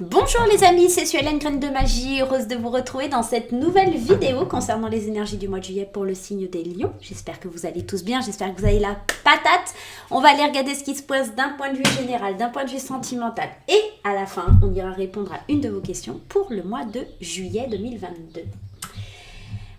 Bonjour les amis, c'est Suelen Graine de Magie, heureuse de vous retrouver dans cette nouvelle vidéo concernant les énergies du mois de juillet pour le signe des lions. J'espère que vous allez tous bien, j'espère que vous avez la patate. On va aller regarder ce qui se passe d'un point de vue général, d'un point de vue sentimental. Et à la fin, on ira répondre à une de vos questions pour le mois de juillet 2022.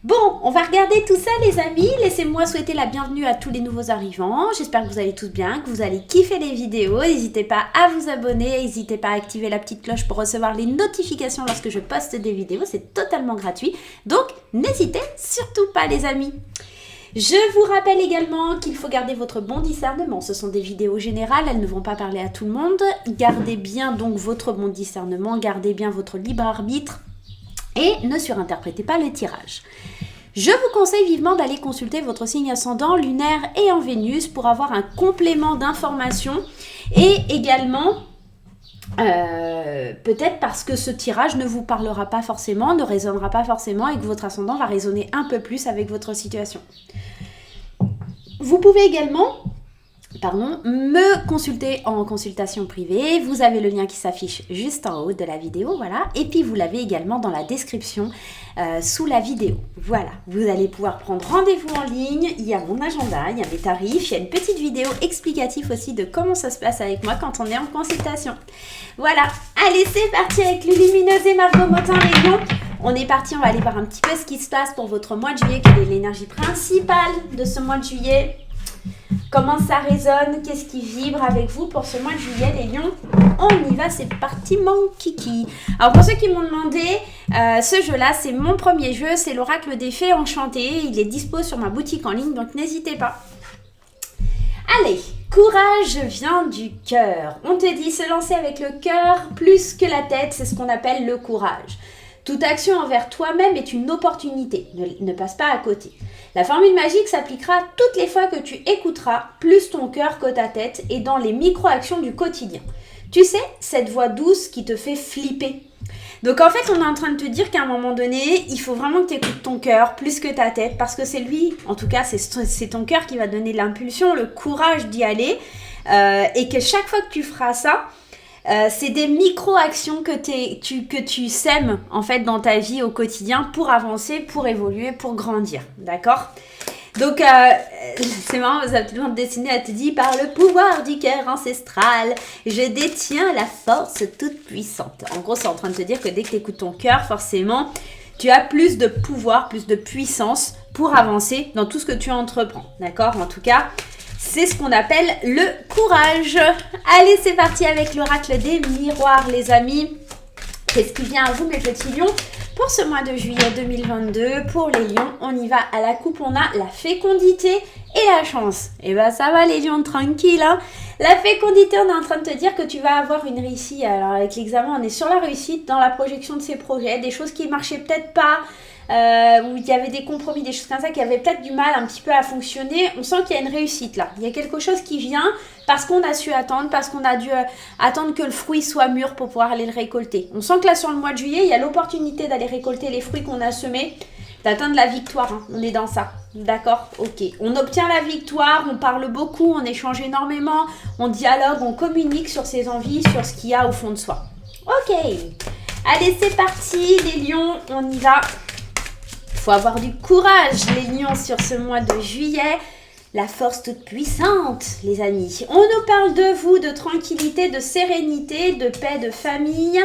Bon, on va regarder tout ça les amis, laissez-moi souhaiter la bienvenue à tous les nouveaux arrivants, j'espère que vous allez tous bien, que vous allez kiffer les vidéos, n'hésitez pas à vous abonner, n'hésitez pas à activer la petite cloche pour recevoir les notifications lorsque je poste des vidéos, c'est totalement gratuit, donc n'hésitez surtout pas les amis. Je vous rappelle également qu'il faut garder votre bon discernement, ce sont des vidéos générales, elles ne vont pas parler à tout le monde, gardez bien donc votre bon discernement, gardez bien votre libre arbitre, et ne surinterprétez pas le tirage. Je vous conseille vivement d'aller consulter votre signe ascendant, lunaire et en Vénus pour avoir un complément d'informations et également peut-être parce que ce tirage ne vous parlera pas forcément, ne résonnera pas forcément et que votre ascendant va résonner un peu plus avec votre situation. Vous pouvez également me consulter en consultation privée. Vous avez le lien qui s'affiche juste en haut de la vidéo, voilà. Et puis vous l'avez également dans la description sous la vidéo. Voilà, vous allez pouvoir prendre rendez-vous en ligne. Il y a mon agenda, il y a mes tarifs, il y a une petite vidéo explicative aussi de comment ça se passe avec moi quand on est en consultation. Voilà, allez c'est parti avec Lumineuse et Margot Motin les lions. On est parti, on va aller voir un petit peu ce qui se passe pour votre mois de juillet. Quelle est l'énergie principale de ce mois de juillet ? Comment ça résonne? Qu'est-ce qui vibre avec vous pour ce mois de juillet, les lions? On y va, c'est parti, mon kiki. Alors, pour ceux qui m'ont demandé, ce jeu-là, c'est mon premier jeu. C'est l'Oracle des Fées Enchantées. Il est dispo sur ma boutique en ligne, donc n'hésitez pas. Allez, courage vient du cœur. On te dit se lancer avec le cœur plus que la tête, c'est ce qu'on appelle le courage. Toute action envers toi-même est une opportunité, ne passe pas à côté. La formule magique s'appliquera toutes les fois que tu écouteras plus ton cœur que ta tête et dans les micro-actions du quotidien. Tu sais, cette voix douce qui te fait flipper. Donc en fait, on est en train de te dire qu'à un moment donné, il faut vraiment que tu écoutes ton cœur plus que ta tête parce que c'est lui, en tout cas, c'est ton cœur qui va donner l'impulsion, le courage d'y aller et que chaque fois que tu feras ça, c'est des micro-actions que tu sèmes en fait dans ta vie au quotidien pour avancer, pour évoluer, pour grandir, d'accord? Donc c'est marrant, ça va tout le monde dessiner à te dire par le pouvoir du cœur ancestral, je détiens la force toute puissante. En gros, c'est en train de te dire que dès que tu écoutes ton cœur, forcément, tu as plus de pouvoir, plus de puissance pour avancer dans tout ce que tu entreprends, d'accord? En tout cas, c'est ce qu'on appelle le courage. Allez, c'est parti avec l'oracle des miroirs, les amis. Qu'est-ce qui vient à vous, mes petits lions? Pour ce mois de juillet 2022, pour les lions, on y va à la coupe. On a la fécondité et la chance. Et ben ça va les lions, tranquille. Hein, la fécondité, on est en train de te dire que tu vas avoir une réussite. Alors avec l'examen, on est sur la réussite dans la projection de ces projets. Des choses qui ne marchaient peut-être pas. Où il y avait des compromis, des choses comme ça qui avaient peut-être du mal un petit peu à fonctionner, on sent qu'il y a une réussite là. Il y a quelque chose qui vient parce qu'on a su attendre, parce qu'on a dû attendre que le fruit soit mûr pour pouvoir aller le récolter. On sent que là sur le mois de juillet, il y a l'opportunité d'aller récolter les fruits qu'on a semés, d'atteindre la victoire. Hein. On est dans ça. D'accord? Ok. On obtient la victoire, on parle beaucoup, on échange énormément, on dialogue, on communique sur ses envies, sur ce qu'il y a au fond de soi. Ok. Allez, c'est parti les lions, on y va. Il faut avoir du courage, les lions, sur ce mois de juillet. La force toute puissante, les amis. On nous parle de vous, de tranquillité, de sérénité, de paix, de famille,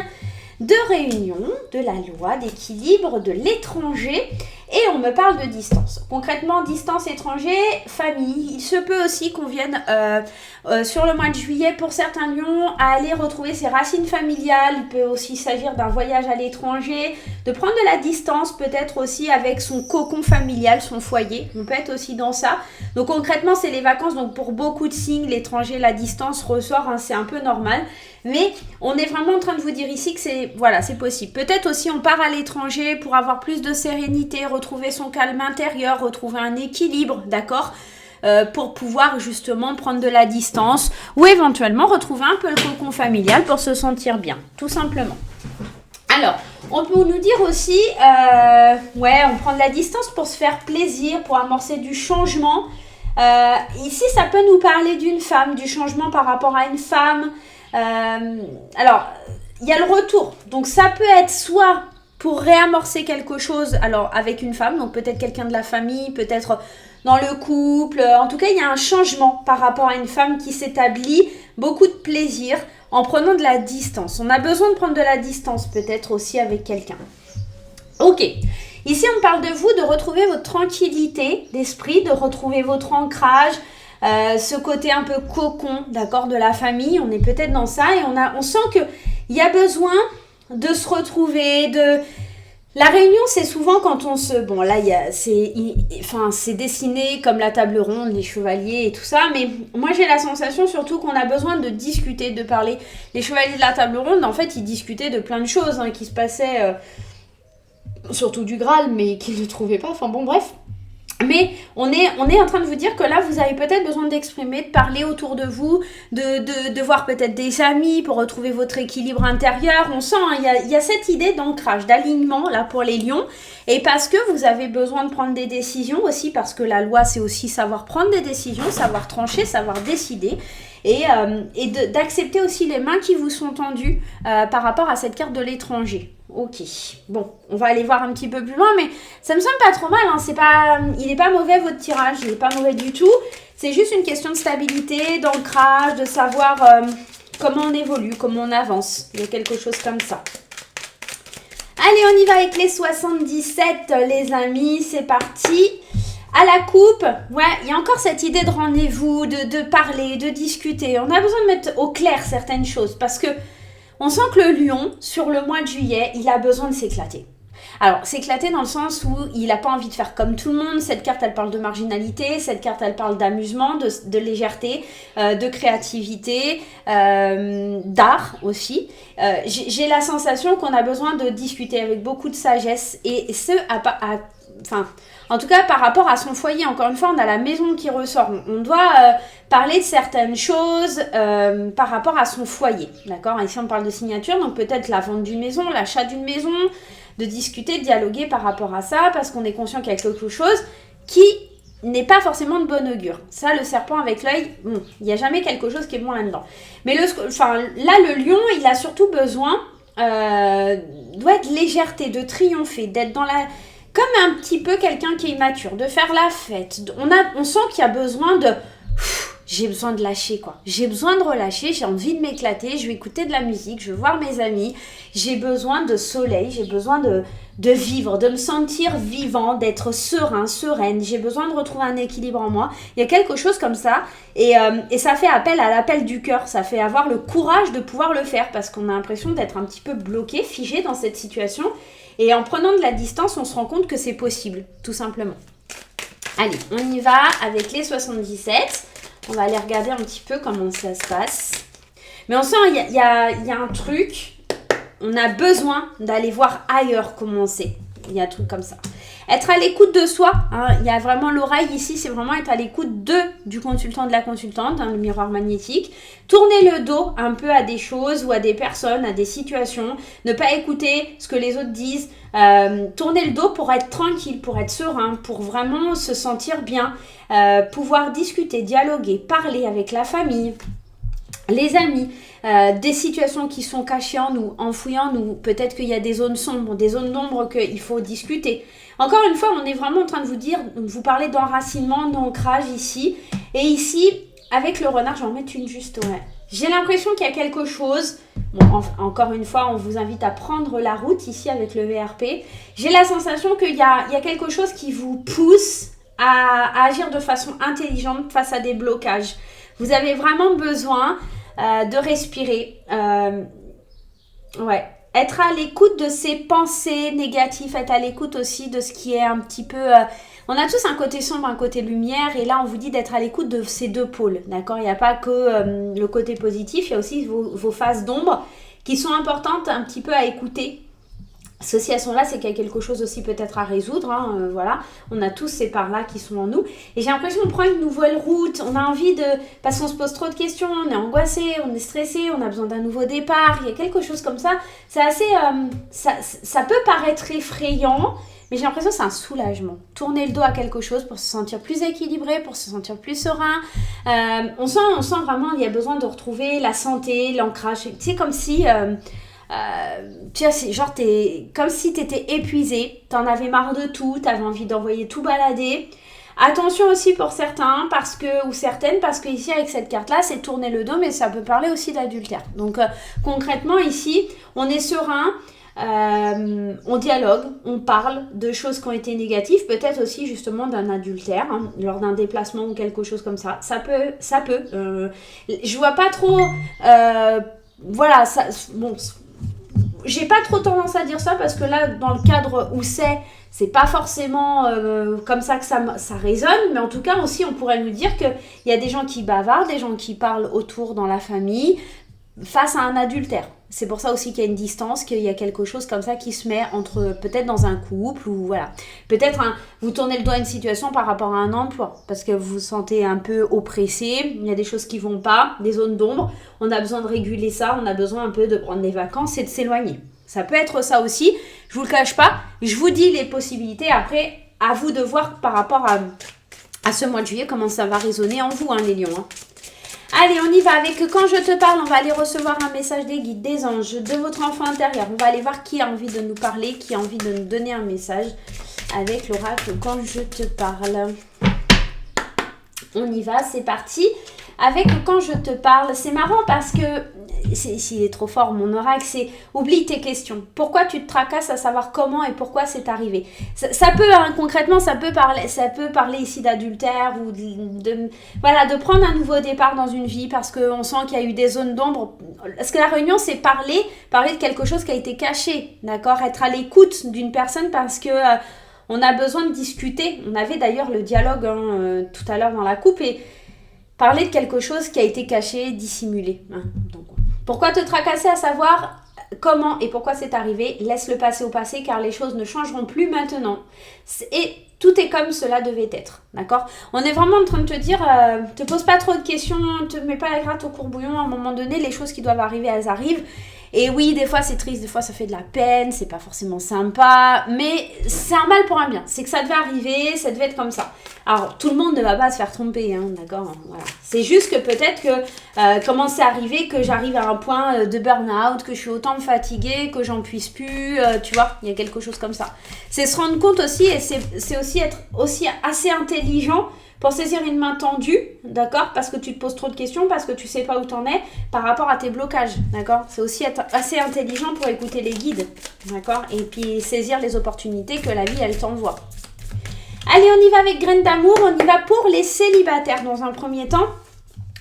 de réunion, de la loi, d'équilibre, de l'étranger. Et on me parle de distance. Concrètement, distance, étranger, famille. Il se peut aussi qu'on vienne sur le mois de juillet, pour certains lions, à aller retrouver ses racines familiales. Il peut aussi s'agir d'un voyage à l'étranger, de prendre de la distance, peut-être aussi avec son cocon familial, son foyer. On peut être aussi dans ça. Donc concrètement, c'est les vacances. Donc pour beaucoup de signes, l'étranger, la distance ressort. Hein, c'est un peu normal. Mais on est vraiment en train de vous dire ici que c'est possible. Peut-être aussi on part à l'étranger pour avoir plus de sérénité, retrouver son calme intérieur, retrouver un équilibre, d'accord, pour pouvoir justement prendre de la distance ou éventuellement retrouver un peu le cocon familial pour se sentir bien, tout simplement. Alors, on peut nous dire aussi, on prend de la distance pour se faire plaisir, pour amorcer du changement. Ici, ça peut nous parler d'une femme, du changement par rapport à une femme. Alors, il y a le retour. Donc ça peut être soit pour réamorcer quelque chose, alors avec une femme, donc peut-être quelqu'un de la famille, peut-être dans le couple. En tout cas, il y a un changement par rapport à une femme qui s'établit, beaucoup de plaisir en prenant de la distance. On a besoin de prendre de la distance peut-être aussi avec quelqu'un. Ok, ici on parle de vous, de retrouver votre tranquillité d'esprit, de retrouver votre ancrage, ce côté un peu cocon, d'accord, de la famille. On est peut-être dans ça et on sent qu'il y a besoin de se retrouver, La réunion, c'est souvent quand on se... Bon, là, c'est dessiné comme la table ronde, les chevaliers et tout ça, mais moi, j'ai la sensation surtout qu'on a besoin de discuter, de parler. Les chevaliers de la table ronde, en fait, ils discutaient de plein de choses qui se passaient, surtout du Graal, mais qu'ils ne trouvaient pas. Enfin bon, bref. Mais on est en train de vous dire que là, vous avez peut-être besoin d'exprimer, de parler autour de vous, de voir peut-être des amis pour retrouver votre équilibre intérieur. On sent, il y a cette idée d'ancrage, d'alignement là pour les lions. Et parce que vous avez besoin de prendre des décisions aussi, parce que la loi, c'est aussi savoir prendre des décisions, savoir trancher, savoir décider. Et d'accepter aussi les mains qui vous sont tendues par rapport à cette carte de l'étranger. Ok, bon, on va aller voir un petit peu plus loin, mais ça me semble pas trop mal, il n'est pas mauvais votre tirage, il n'est pas mauvais du tout. C'est juste une question de stabilité, d'ancrage, de savoir comment on évolue, comment on avance. Il y a quelque chose comme ça. Allez, on y va avec les 77, les amis, c'est parti. À la coupe, ouais, il y a encore cette idée de rendez-vous, de parler, de discuter. On a besoin de mettre au clair certaines choses parce que on sent que le lion, sur le mois de juillet, il a besoin de s'éclater. Alors, s'éclater dans le sens où il n'a pas envie de faire comme tout le monde. Cette carte, elle parle de marginalité. Cette carte, elle parle d'amusement, de légèreté, de créativité, d'art aussi. J'ai la sensation qu'on a besoin de discuter avec beaucoup de sagesse et en tout cas, par rapport à son foyer, encore une fois, on a la maison qui ressort. On doit parler de certaines choses par rapport à son foyer. D'accord ? Ici, on parle de signature, donc peut-être la vente d'une maison, l'achat d'une maison, de discuter, de dialoguer par rapport à ça, parce qu'on est conscient qu'il y a quelque chose qui n'est pas forcément de bon augure. Ça, le serpent avec l'œil, il n'y a jamais quelque chose qui est bon là-dedans. Mais là, le lion, il a surtout besoin de légèreté, de triompher, d'être dans la... Comme un petit peu quelqu'un qui est immature, de faire la fête. On sent qu'il y a besoin de... J'ai besoin de lâcher, quoi. J'ai besoin de relâcher, j'ai envie de m'éclater, je vais écouter de la musique, je vais voir mes amis. J'ai besoin de soleil, j'ai besoin de vivre, de me sentir vivant, d'être serein, sereine. J'ai besoin de retrouver un équilibre en moi. Il y a quelque chose comme ça. Et ça fait appel à l'appel du cœur. Ça fait avoir le courage de pouvoir le faire parce qu'on a l'impression d'être un petit peu bloqué, figé dans cette situation. Et en prenant de la distance, on se rend compte que c'est possible, tout simplement. Allez, on y va avec les 77. On va aller regarder un petit peu comment ça se passe. Mais on sent, il y a un truc, on a besoin d'aller voir ailleurs comment c'est. Il y a un truc comme ça. Être à l'écoute de soi, il y a vraiment l'oreille ici, c'est vraiment être à l'écoute du consultant, de la consultante, le miroir magnétique. Tourner le dos un peu à des choses ou à des personnes, à des situations. Ne pas écouter ce que les autres disent. Tourner le dos pour être tranquille, pour être serein, pour vraiment se sentir bien. Pouvoir discuter, dialoguer, parler avec la famille, les amis. Des situations qui sont cachées en nous, enfouies en nous. Peut-être qu'il y a des zones sombres, des zones d'ombre qu'il faut discuter. Encore une fois, on est vraiment en train de vous parler d'enracinement, d'ancrage ici. Et ici, avec le renard, je vais en mettre une juste, ouais. J'ai l'impression qu'il y a quelque chose. Bon, encore une fois, on vous invite à prendre la route ici avec le VRP. J'ai la sensation qu'il y a quelque chose qui vous pousse à agir de façon intelligente face à des blocages. Vous avez vraiment besoin de respirer. Être à l'écoute de ses pensées négatives, être à l'écoute aussi de ce qui est un petit peu... on a tous un côté sombre, un côté lumière, et là on vous dit d'être à l'écoute de ces deux pôles, d'accord ? Il n'y a pas que le côté positif, il y a aussi vos phases d'ombre qui sont importantes un petit peu à écouter. Ceci à son là, c'est qu'il y a quelque chose aussi peut-être à résoudre, voilà. On a tous ces parts-là qui sont en nous. Et j'ai l'impression qu'on prend une nouvelle route, on a envie de... Parce qu'on se pose trop de questions, on est angoissé, on est stressé, on a besoin d'un nouveau départ, il y a quelque chose comme ça. C'est assez... ça peut paraître effrayant, mais j'ai l'impression que c'est un soulagement. Tourner le dos à quelque chose pour se sentir plus équilibré, pour se sentir plus serein. On sent vraiment qu'il y a besoin de retrouver la santé, l'ancrage. C'est comme si... tu vois, c'est genre, t'es comme si t'étais épuisé, t'en avais marre de tout, t'avais envie d'envoyer tout balader. Attention aussi pour certains ou certaines, parce que ici avec cette carte là c'est tourner le dos, mais ça peut parler aussi d'adultère. Donc concrètement ici on est serein, on dialogue, on parle de choses qui ont été négatives, peut-être aussi justement d'un adultère, hein, lors d'un déplacement ou quelque chose comme ça. Ça peut. Je vois pas trop, voilà, ça, bon, j'ai pas trop tendance à dire ça parce que là, dans le cadre où c'est pas forcément comme ça que ça résonne, mais en tout cas aussi, on pourrait nous dire qu'il y a des gens qui bavardent, des gens qui parlent autour dans la famille face à un adultère. C'est pour ça aussi qu'il y a une distance, qu'il y a quelque chose comme ça qui se met entre, peut-être dans un couple ou voilà. Peut-être vous tournez le doigt à une situation par rapport à un emploi parce que vous vous sentez un peu oppressé, il y a des choses qui vont pas, des zones d'ombre, on a besoin de réguler ça, on a besoin un peu de prendre des vacances et de s'éloigner. Ça peut être ça aussi, je vous le cache pas, je vous dis les possibilités, après à vous de voir par rapport à ce mois de juillet comment ça va résonner en vous, hein, les lions. Hein. Allez, on y va avec quand je te parle, on va aller recevoir un message des guides, des anges, de votre enfant intérieur. On va aller voir qui a envie de nous parler, qui a envie de nous donner un message avec l'oracle quand je te parle. On y va, c'est parti. Avec quand je te parle, c'est marrant parce que s'il est trop fort mon oracle, c'est oublie tes questions. Pourquoi tu te tracasses à savoir comment et pourquoi c'est arrivé. Ça peut, hein, concrètement, ça peut parler ici d'adultère ou de prendre un nouveau départ dans une vie parce qu'on sent qu'il y a eu des zones d'ombre. Parce que la réunion, c'est parler de quelque chose qui a été caché, d'accord ? Être à l'écoute d'une personne parce que on a besoin de discuter. On avait d'ailleurs le dialogue tout à l'heure dans la coupe et parler de quelque chose qui a été caché, dissimulé. Hein. Donc, pourquoi te tracasser à savoir comment et pourquoi c'est arrivé ? Laisse le passé au passé car les choses ne changeront plus maintenant. Et tout est comme cela devait être. D'accord ? On est vraiment en train de te dire, te pose pas trop de questions, te mets pas la gratte au courbouillon. À un moment donné, les choses qui doivent arriver, elles arrivent. Et oui, des fois c'est triste, des fois ça fait de la peine, c'est pas forcément sympa, mais c'est un mal pour un bien. C'est que ça devait arriver, ça devait être comme ça. Alors, tout le monde ne va pas se faire tromper, hein, d'accord ? Voilà. C'est juste que peut-être que comment c'est arrivé que j'arrive à un point de burn-out, que je suis autant fatiguée, que j'en puisse plus, tu vois, il y a quelque chose comme ça. C'est se rendre compte aussi, et c'est aussi être aussi assez intelligent pour saisir une main tendue, d'accord ? Parce que tu te poses trop de questions, parce que tu sais pas où t'en es par rapport à tes blocages, d'accord ? C'est aussi être assez intelligent pour écouter les guides, d'accord ? Et puis saisir les opportunités que la vie, elle t'envoie. Allez, on y va avec Graines d'amour, on y va pour les célibataires dans un premier temps.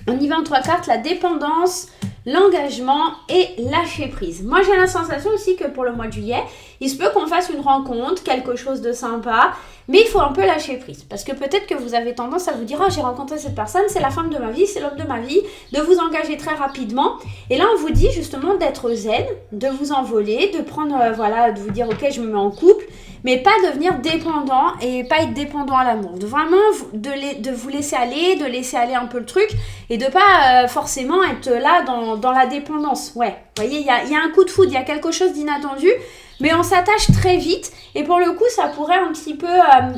On y va en 3 cartes, la dépendance, l'engagement et lâcher prise. Moi, j'ai la sensation aussi que pour le mois de juillet, il se peut qu'on fasse une rencontre, quelque chose de sympa, mais il faut un peu lâcher prise. Parce que peut-être que vous avez tendance à vous dire « Oh, j'ai rencontré cette personne, c'est la femme de ma vie, c'est l'homme de ma vie », de vous engager très rapidement. Et là, on vous dit justement d'être zen, de vous envoler, de prendre, de vous dire « Ok, je me mets en couple », mais pas devenir dépendant et pas être dépendant à l'amour. De vraiment de vous laisser aller, de laisser aller un peu le truc et de pas forcément être là dans la dépendance. Ouais, vous voyez, il y a un coup de foudre, il y a quelque chose d'inattendu, mais on s'attache très vite et pour le coup, ça pourrait un petit peu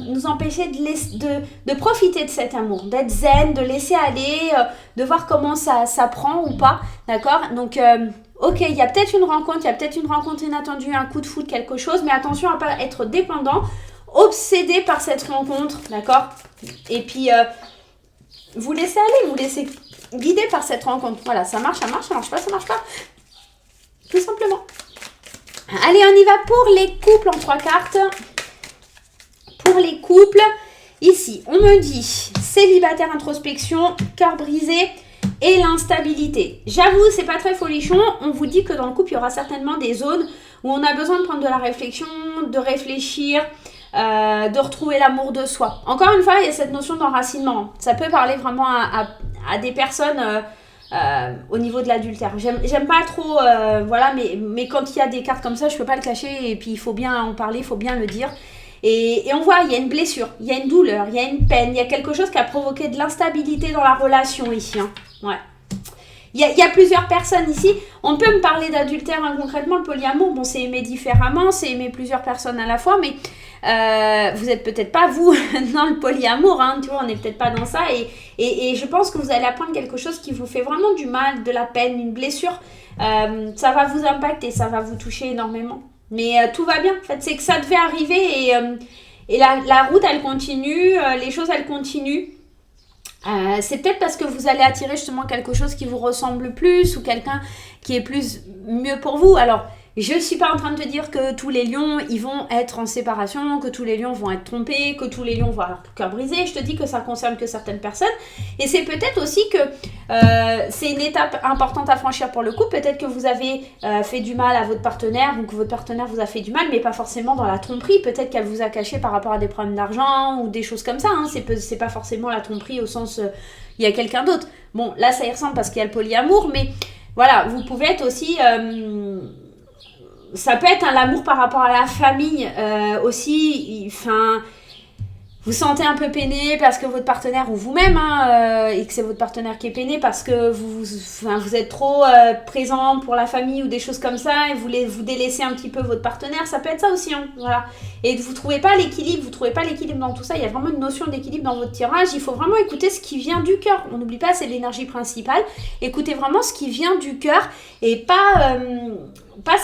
nous empêcher de profiter de cet amour, d'être zen, de laisser aller, de voir comment ça prend ou pas, d'accord ? Donc, ok, il y a peut-être une rencontre inattendue, un coup de foudre, quelque chose, mais attention à ne pas être dépendant, obsédé par cette rencontre, d'accord ? Et puis, vous laissez aller, vous laissez guider par cette rencontre. Voilà, ça marche pas. Tout simplement. Allez, on y va pour les couples en 3 cartes. Pour les couples, ici, on me dit célibataire, introspection, cœur brisé et l'instabilité. J'avoue, c'est pas très folichon. On vous dit que dans le couple, il y aura certainement des zones où on a besoin de prendre de la réflexion, de réfléchir, de retrouver l'amour de soi. Encore une fois, il y a cette notion d'enracinement. Ça peut parler vraiment à des personnes au niveau de l'adultère. J'aime pas trop, mais quand il y a des cartes comme ça, je peux pas le cacher et puis il faut bien en parler, il faut bien le dire. Et on voit, il y a une blessure, il y a une douleur, il y a une peine, il y a quelque chose qui a provoqué de l'instabilité dans la relation ici. Hein. Ouais. Il y a plusieurs personnes ici. On peut me parler d'adultère, hein, concrètement. Le polyamour, bon, c'est aimer différemment, c'est aimer plusieurs personnes à la fois, mais vous n'êtes peut-être pas, vous, dans le polyamour, hein, tu vois, on n'est peut-être pas dans ça. Et je pense que vous allez apprendre quelque chose qui vous fait vraiment du mal, de la peine, une blessure. Ça va vous impacter, ça va vous toucher énormément. Mais tout va bien, en fait, c'est que ça devait arriver et la route, elle continue, les choses, elles continuent. C'est peut-être parce que vous allez attirer justement quelque chose qui vous ressemble plus ou quelqu'un qui est mieux pour vous. Alors, je ne suis pas en train de te dire que tous les lions, ils vont être en séparation, que tous les lions vont être trompés, que tous les lions vont avoir le cœur brisé. Je te dis que ça concerne que certaines personnes. Et c'est peut-être aussi que c'est une étape importante à franchir pour le couple. Peut-être que vous avez fait du mal à votre partenaire ou que votre partenaire vous a fait du mal, mais pas forcément dans la tromperie. Peut-être qu'elle vous a caché par rapport à des problèmes d'argent ou des choses comme ça. Hein. C'est pas forcément la tromperie au sens il y a quelqu'un d'autre. Bon, là, ça y ressemble parce qu'il y a le polyamour, mais voilà, vous pouvez être aussi... ça peut être l'amour par rapport à la famille aussi. Enfin, vous sentez un peu peiné parce que votre partenaire ou vous-même, et que c'est votre partenaire qui est peiné parce que vous êtes trop présent pour la famille ou des choses comme ça et vous délaissez un petit peu votre partenaire. Ça peut être ça aussi, hein, voilà. Et vous trouvez pas l'équilibre, dans tout ça. Il y a vraiment une notion d'équilibre dans votre tirage. Il faut vraiment écouter ce qui vient du cœur. On n'oublie pas, c'est l'énergie principale. Écoutez vraiment ce qui vient du cœur et pas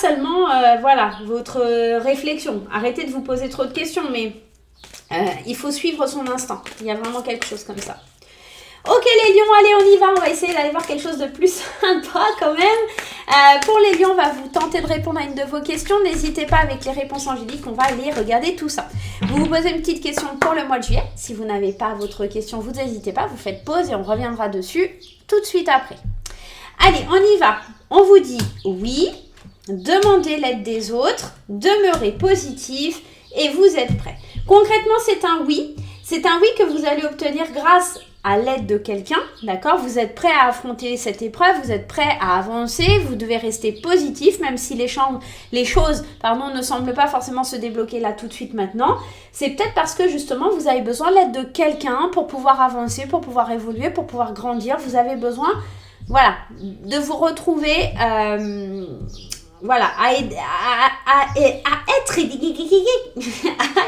seulement votre réflexion. Arrêtez de vous poser trop de questions, mais il faut suivre son instinct. Il y a vraiment quelque chose comme ça. Ok les lions, allez on y va, on va essayer d'aller voir quelque chose de plus sympa quand même. Pour les lions, on va vous tenter de répondre à une de vos questions. N'hésitez pas avec les réponses angéliques, on va aller regarder tout ça. Vous vous posez une petite question pour le mois de juillet. Si vous n'avez pas votre question, vous n'hésitez pas, vous faites pause et on reviendra dessus tout de suite après. Allez, on y va. On vous dit oui, demandez l'aide des autres, demeurez positif et vous êtes prêts. Concrètement, c'est un oui. C'est un oui que vous allez obtenir grâce à l'aide de quelqu'un, d'accord? Vous êtes prêt à affronter cette épreuve, vous êtes prêt à avancer, vous devez rester positif, même si les choses ne semblent pas forcément se débloquer là tout de suite maintenant. C'est peut-être parce que justement, vous avez besoin de l'aide de quelqu'un pour pouvoir avancer, pour pouvoir évoluer, pour pouvoir grandir. Vous avez besoin, de vous retrouver... à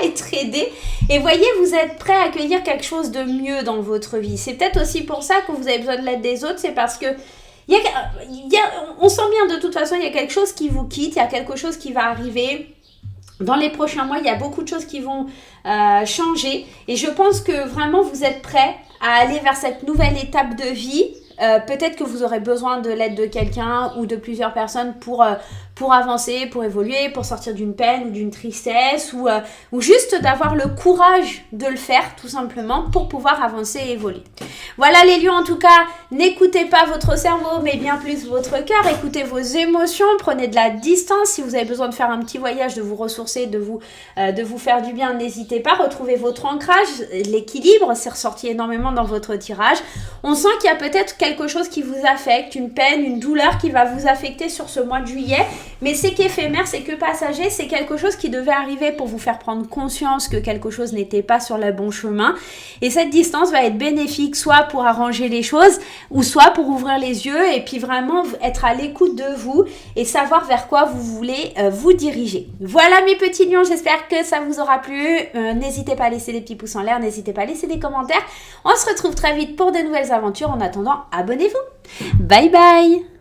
être aidé. Et voyez, vous êtes prêt à accueillir quelque chose de mieux dans votre vie. C'est peut-être aussi pour ça que vous avez besoin de l'aide des autres. C'est parce que on sent bien de toute façon, il y a quelque chose qui vous quitte, il y a quelque chose qui va arriver. Dans les prochains mois, il y a beaucoup de choses qui vont changer. Et je pense que vraiment, vous êtes prêt à aller vers cette nouvelle étape de vie. Peut-être que vous aurez besoin de l'aide de quelqu'un ou de plusieurs personnes pour avancer, pour évoluer, pour sortir d'une peine ou d'une tristesse ou juste d'avoir le courage de le faire tout simplement pour pouvoir avancer et évoluer. Voilà les lions, en tout cas, n'écoutez pas votre cerveau mais bien plus votre cœur, écoutez vos émotions, prenez de la distance. Si vous avez besoin de faire un petit voyage, de vous ressourcer, de vous faire du bien, n'hésitez pas, retrouvez votre ancrage, l'équilibre, c'est ressorti énormément dans votre tirage. On sent qu'il y a peut-être quelque chose qui vous affecte, une peine, une douleur qui va vous affecter sur ce mois de juillet. Mais c'est qu'éphémère, c'est que passager, c'est quelque chose qui devait arriver pour vous faire prendre conscience que quelque chose n'était pas sur le bon chemin. Et cette distance va être bénéfique, soit pour arranger les choses, ou soit pour ouvrir les yeux et puis vraiment être à l'écoute de vous et savoir vers quoi vous voulez vous diriger. Voilà mes petits lions, j'espère que ça vous aura plu. N'hésitez pas à laisser des petits pouces en l'air, n'hésitez pas à laisser des commentaires. On se retrouve très vite pour de nouvelles aventures. En attendant, abonnez-vous. Bye bye!